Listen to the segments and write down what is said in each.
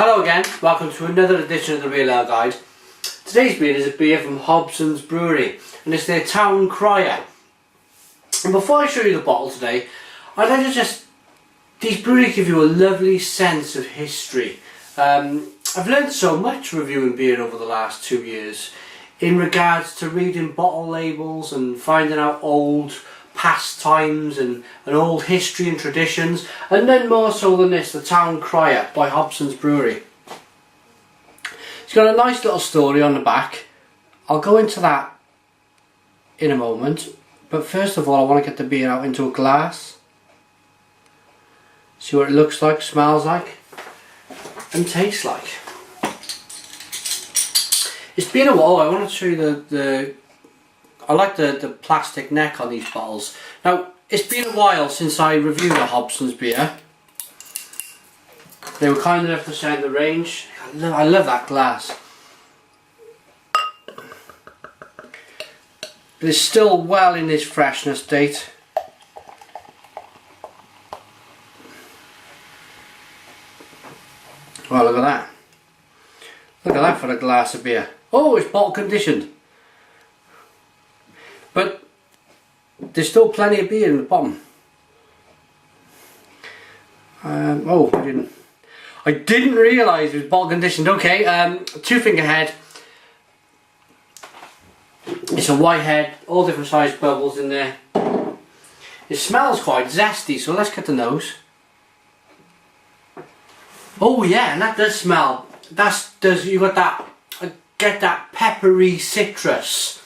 Hello again, welcome to another edition of the Real Ale Guide. Today's beer is a beer from Hobsons Brewery and it's their Town Crier. And before I show you the bottle today, I'd like to these breweries give you a lovely sense of history. I've learned so much reviewing beer over the last 2 years in regards to reading bottle labels and finding out old pastimes and old history and traditions, and then more so than this, the Town Crier by Hobsons Brewery. It's got a nice little story on the back. I'll go into that in a moment, but first of all I want to get the beer out into a glass, see what it looks like, smells like and tastes like. It's been a while. I want to show you I like the plastic neck on these bottles. Now, it's been a while since I reviewed a Hobsons beer. They were kind enough to send the range. I love that glass. But it's still well in its freshness date. Well, look at that. Look at that for a glass of beer. Oh, it's bottle conditioned. But there's still plenty of beer in the bottom. I didn't realise it was bottle conditioned. Okay, 2 finger head. It's a white head, all different size bubbles in there. It smells quite zesty, so let's get the nose. Oh yeah, and that does smell. You got that. I get that peppery citrus.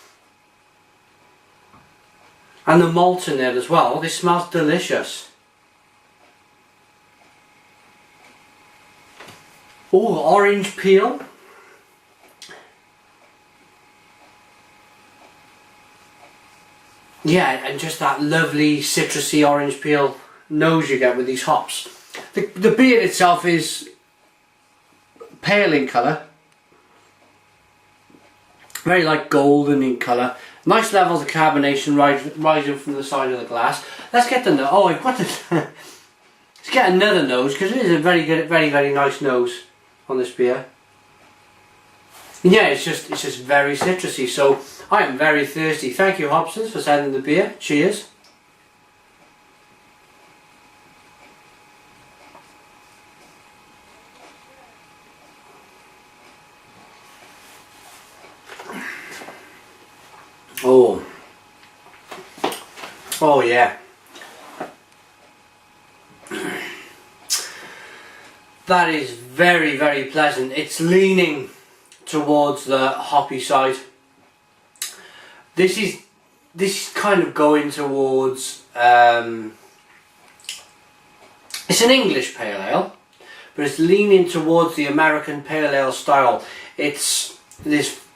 And the malt in there as well. This smells delicious. Oh, orange peel. Yeah, and just that lovely citrusy orange peel nose you get with these hops. The beer itself is pale in colour. Very like golden in colour. Nice levels of carbonation rising from the side of the glass. Let's get the nose. Oh, I've got to. Let's get another nose because it is a very good, very nice nose on this beer. And yeah, it's just very citrusy. So I am very thirsty. Thank you, Hobsons, for sending the beer. Cheers. Oh yeah. That is very, very pleasant. It's leaning towards the hoppy side. This is kind of going towards it's an English pale ale, but it's leaning towards the American pale ale style. There's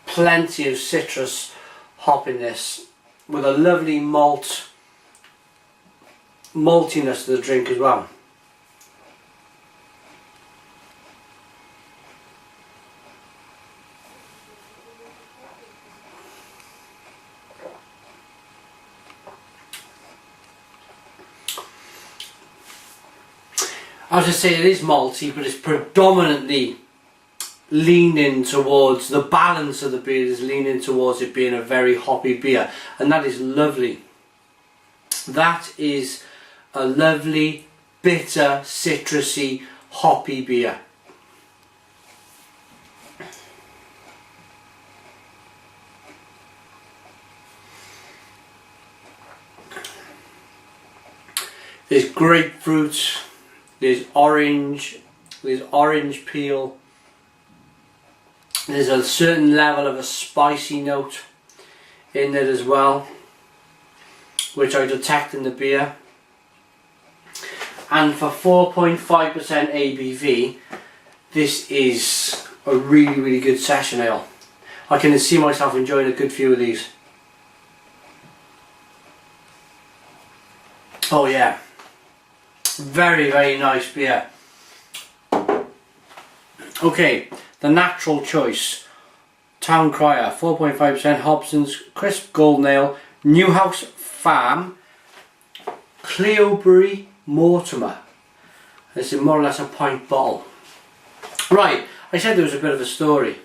plenty of citrus hoppiness with a lovely maltiness to the drink as well. I was just saying it is malty, but it's predominantly leaning towards, the balance of the beer is leaning towards it being a very hoppy beer, and that is lovely. That is a lovely, bitter, citrusy, hoppy beer. There's grapefruit, there's orange peel, there's a certain level of a spicy note in it as well, which I detect in the beer. And for 4.5% ABV, this is a really, really good session ale. I can see myself enjoying a good few of these. Oh yeah, very, very nice beer. Okay, the natural choice. Town Crier, 4.5% Hobsons, crisp golden ale, Newhouse Farm, Cleobury Mortimer. This is more or less a pint bottle. Right, I said there was a bit of a story.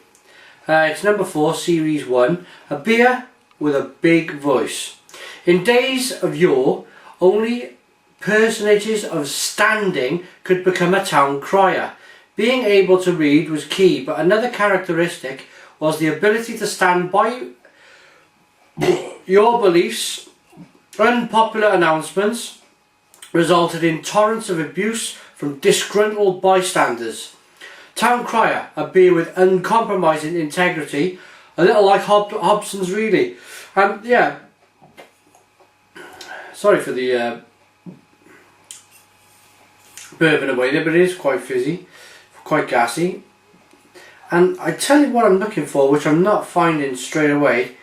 It's number 4, series 1, a beer with a big voice. In days of yore, only personages of standing could become a town crier. Being able to read was key, but another characteristic was the ability to stand by your beliefs. Unpopular announcements resulted in torrents of abuse from disgruntled bystanders. Town Crier, a beer with uncompromising integrity, a little like Hobsons really. Yeah, sorry for the bourbon away there, but it is quite fizzy, quite gassy. And I tell you what I'm looking for, which I'm not finding straight away,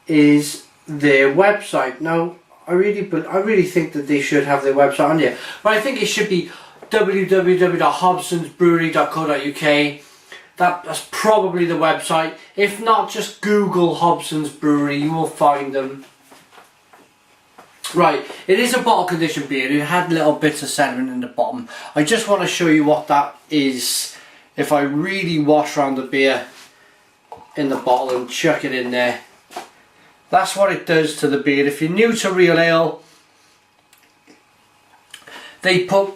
is their website. Now, I really think that they should have their website on here, but I think it should be www.hobsonsbrewery.co.uk. That's probably the website. If not, just Google Hobsons Brewery, you will find them. Right, it is a bottle conditioned beer. It had little bits of sediment in the bottom. I just want to show you what that is. If I really wash around the beer in the bottle and chuck it in there, that's what it does to the beer. If you're new to real ale, they put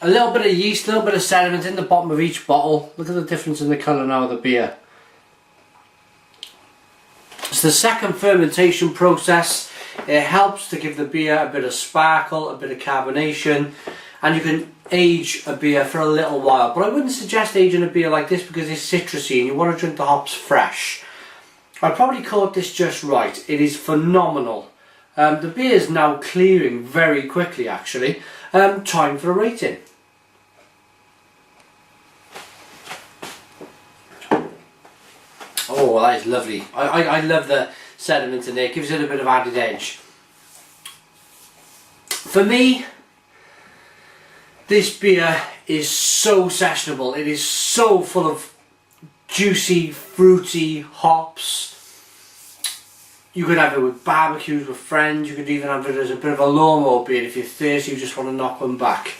a little bit of yeast, a little bit of sediment in the bottom of each bottle. Look at the difference in the colour now of the beer. It's the second fermentation process. It helps to give the beer a bit of sparkle, a bit of carbonation, and you can age a beer for a little while. But I wouldn't suggest aging a beer like this because it's citrusy and you want to drink the hops fresh. I probably caught this just right. It is phenomenal. The beer is now clearing very quickly actually. Time for a rating. Oh, that is lovely. I love the sediment in there. It gives it a bit of added edge. For me, this beer is so sessionable. It is so full of juicy, fruity hops. You could have it with barbecues with friends. You could even have it as a bit of a lawnmower beer if you're thirsty, you just want to knock one back.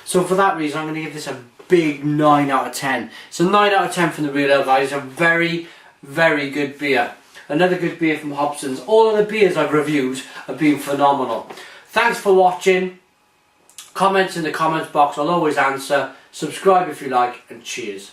So for that reason, I'm going to give this a big 9 out of 10. It's a 9 out of 10 from the Real Ale guys. It's a very, very good beer. Another good beer from Hobsons. All of the beers I've reviewed have been phenomenal. Thanks for watching. Comments in the comments box, I'll always answer. Subscribe if you like, and cheers.